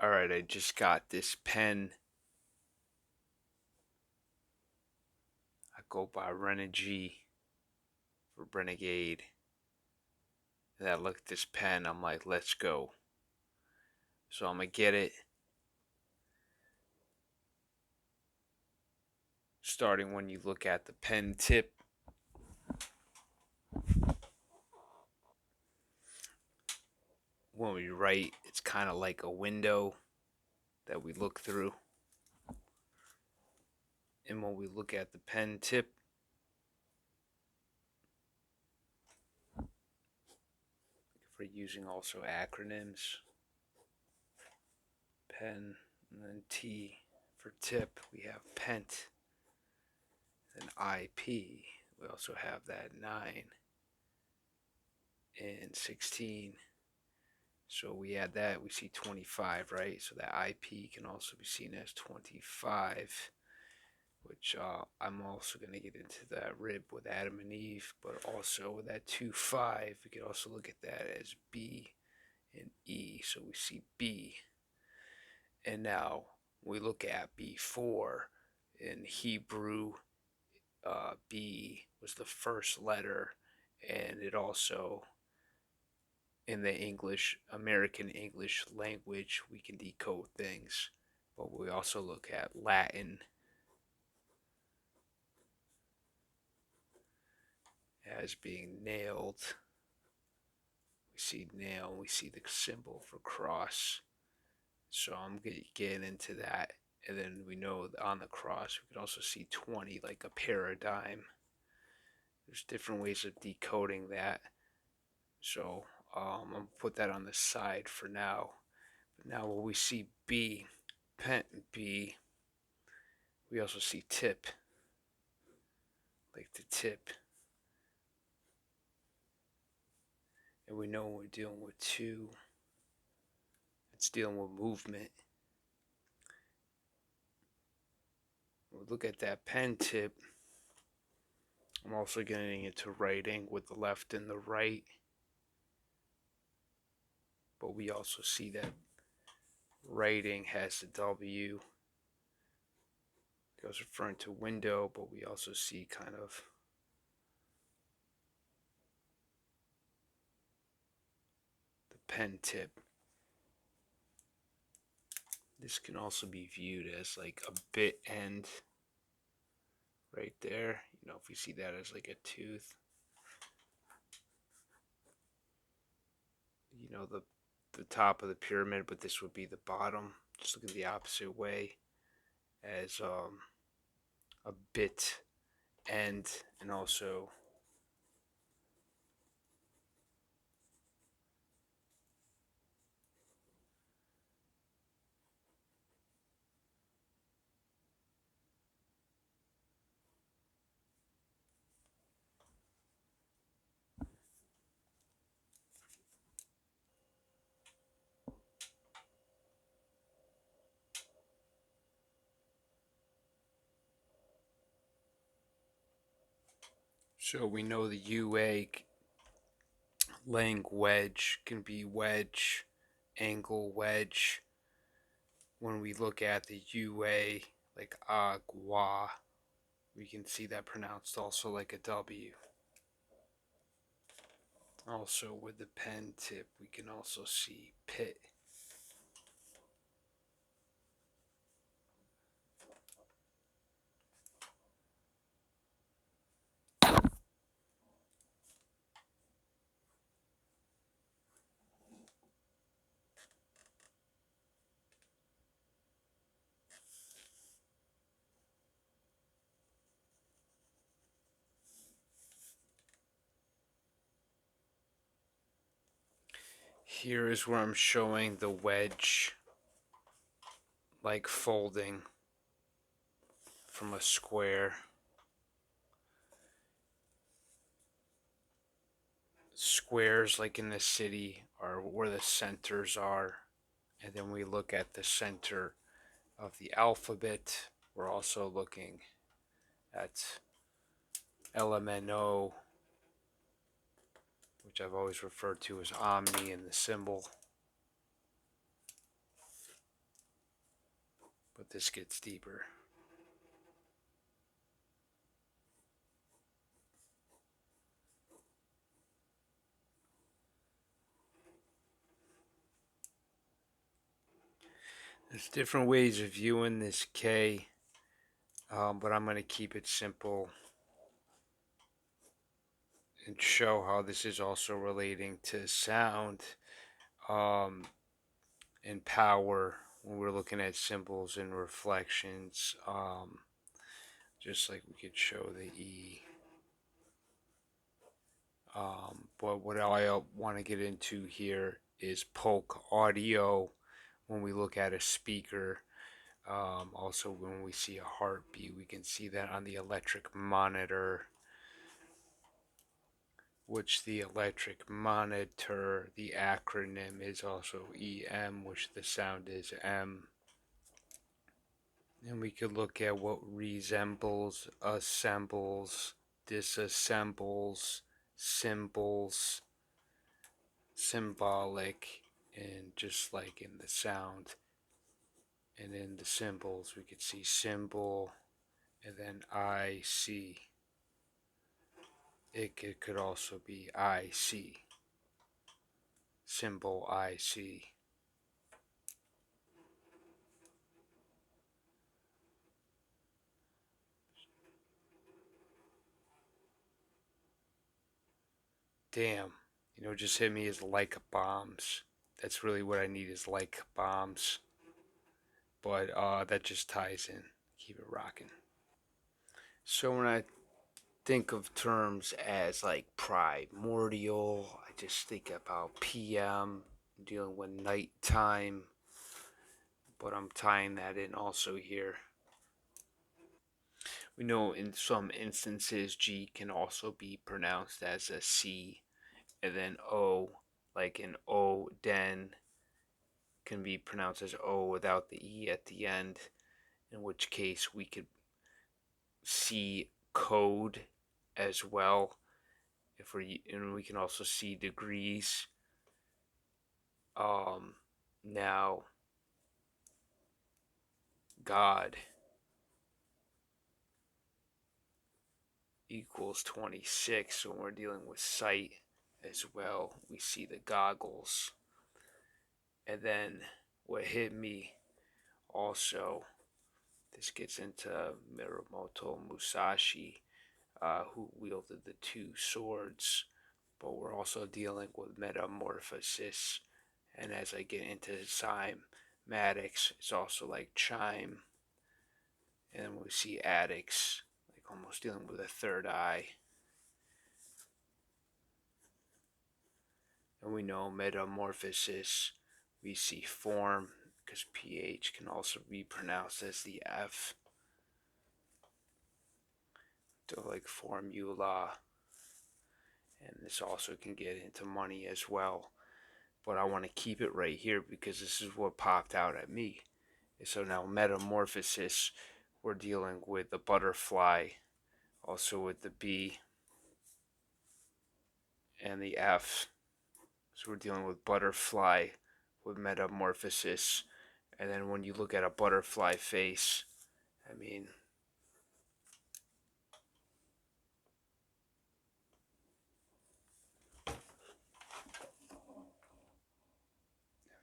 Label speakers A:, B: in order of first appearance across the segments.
A: Alright, I just got this pen. I go by Renegade for Renegade. And I look at this pen, I'm like, let's go. So I'm gonna get it. Starting when you look at the pen tip. When we write, it's kind of like a window that we look through. And when we look at the pen tip, if we're using also acronyms, pen, and then T for tip, we have pent. Then IP, we also have that 9 and 16. So we add that, we see 25, right? So that IP can also be seen as 25, which I'm also going to get into that rib with Adam and Eve, but also with that 2-5, we could also look at that as B and E. So we see B. And now we look at B4 in Hebrew. B was the first letter, and it also, in the American English language, we can decode things, but we also look at Latin as being nailed. We see nail, we see the symbol for cross. So I'm going to get into that. And then we know on the cross, we can also see 20, like a paradigm. There's different ways of decoding that. So I'm going to put that on the side for now. But now when we see B, pen B, we also see tip, like the tip. And we know when we're dealing with 2, it's dealing with movement. When we look at that pen tip, I'm also getting into writing with the left and the right. But we also see that writing has the W. It goes referring to window, but we also see kind of the pen tip. This can also be viewed as like a bit end right there. You know, if we see that as like a tooth. You know, the top of the pyramid, but this would be the bottom. Just look at the opposite way as a bit end, and also so we know the UA lang wedge can be wedge, angle wedge. When we look at the UA like agua, we can see that pronounced also like a W. Also with the pen tip, we can also see pit. Here is where I'm showing the wedge like folding from a square. Squares like in the city are where the centers are, and then we look at the center of the alphabet. We're also looking at LMNO, which I've always referred to as Omni in the symbol. but this gets deeper. There's different ways of viewing this K, but I'm going to keep it simple and show how this is also relating to sound and power when we're looking at symbols and reflections, just like we could show the E. But what I want to get into here is polk audio when we look at a speaker. Also, when we see a heartbeat, we can see that on the electric monitor, which the electric monitor, the acronym is also EM, which the sound is M. And we could look at what resembles, assembles, disassembles, symbols, symbolic, and just like in the sound. And in the symbols, we could see symbol, and then IC. It could also be IC, symbol IC. Damn, just hit me as like bombs. That's really what I need is like bombs. But that just ties in. Keep it rocking. So when I think of terms as like primordial, I just think about PM, dealing with nighttime, but I'm tying that in also here. We know in some instances G can also be pronounced as a C, and then O, like in O den, can be pronounced as O without the E at the end, in which case we could see code as well. And we can also see degrees. Now God equals 26, so when we're dealing with sight as well, we see the goggles. And then what hit me also, this gets into Mirumoto Musashi, who wielded the two swords, but we're also dealing with metamorphosis. And as I get into cymatics, it's also like chime. And we see addicts, like almost dealing with a third eye. And we know metamorphosis, we see form, because PH can also be pronounced as the F. So like formula. And this also can get into money as well. But I want to keep it right here because this is what popped out at me. So now metamorphosis, we're dealing with the butterfly, also with the B and the F. So we're dealing with butterfly with metamorphosis. And then when you look at a butterfly face, I mean,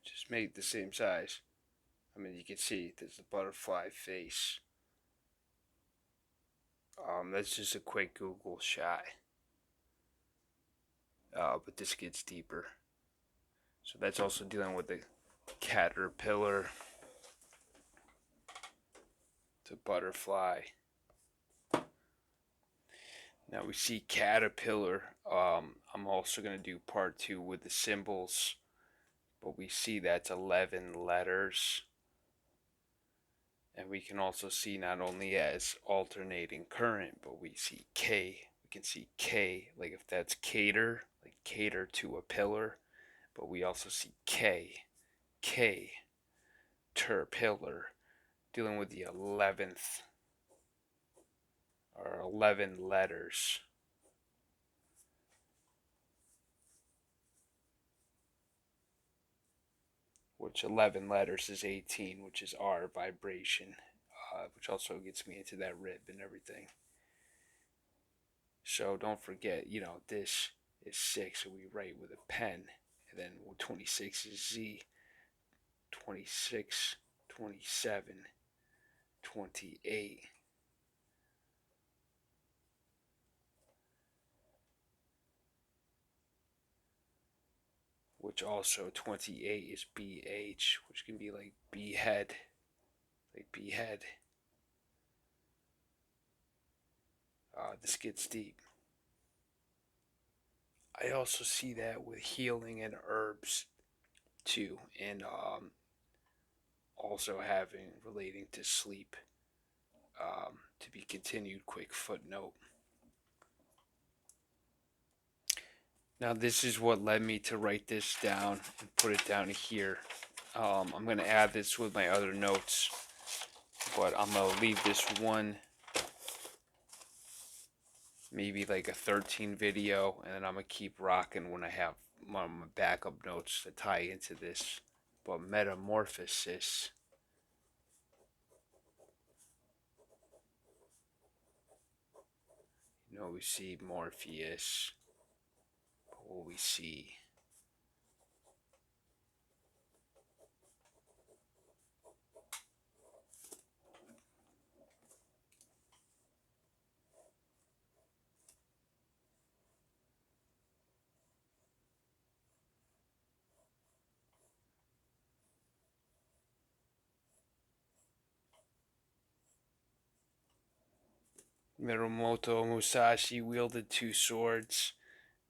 A: just make it the same size. I mean, you can see there's a butterfly face. That's just a quick Google shot. But this gets deeper. So that's also dealing with the caterpillar to butterfly. Now we see caterpillar. I'm also going to do part 2 with the symbols, but we see that's 11 letters. And we can also see not only as alternating current, but we see K. We can see K, like if that's cater, like cater to a pillar. But we also see K, pillar, dealing with the 11th, or 11 letters. which 11 letters is 18, which is R, vibration, which also gets me into that rib and everything. So don't forget, this is 6, so we write with a pen. And then 26 is Z, 26, 27, 28. Which also 28 is BH, which can be like behead, like behead. This gets deep. I also see that with healing and herbs too, and also having relating to sleep. To be continued, quick footnote. Now, this is what led me to write this down and put it down here. I'm going to add this with my other notes, but I'm going to leave this one, maybe like a 13 video, and then I'm going to keep rocking when I have my backup notes to tie into this. But metamorphosis. We see Morpheus. What we see. Mirumoto Musashi wielded 2 swords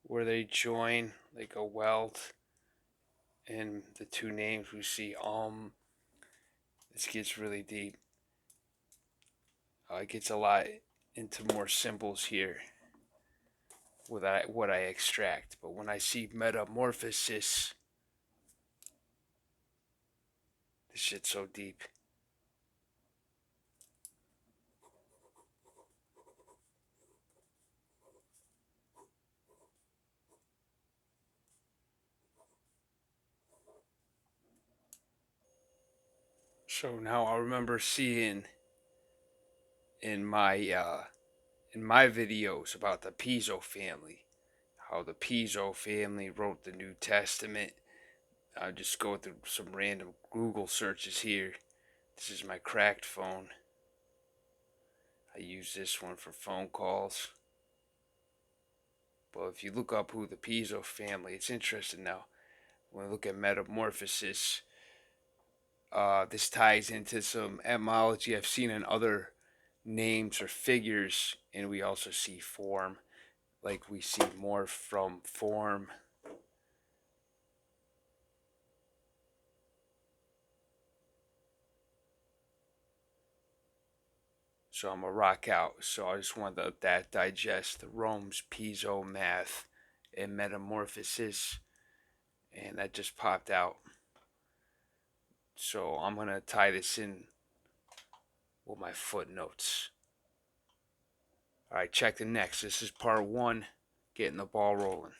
A: where they join like a weld. And the 2 names we see, this gets really deep. It gets a lot into more symbols here with what I extract. But when I see metamorphosis, this shit's so deep. So now I remember seeing in my videos about the Piso family, how the Piso family wrote the New Testament. I just go through some random Google searches here. This is my cracked phone. I use this one for phone calls. But if you look up who the Piso family, it's interesting now. When I look at metamorphosis, this ties into some etymology I've seen in other names or figures, and we also see form. Like we see more from form. So I'm a rock out. So I just wanted to that digest the Rome's Piso math and metamorphosis, and that just popped out. So I'm gonna tie this in with my footnotes. All right, check the next. This is part 1, getting the ball rolling.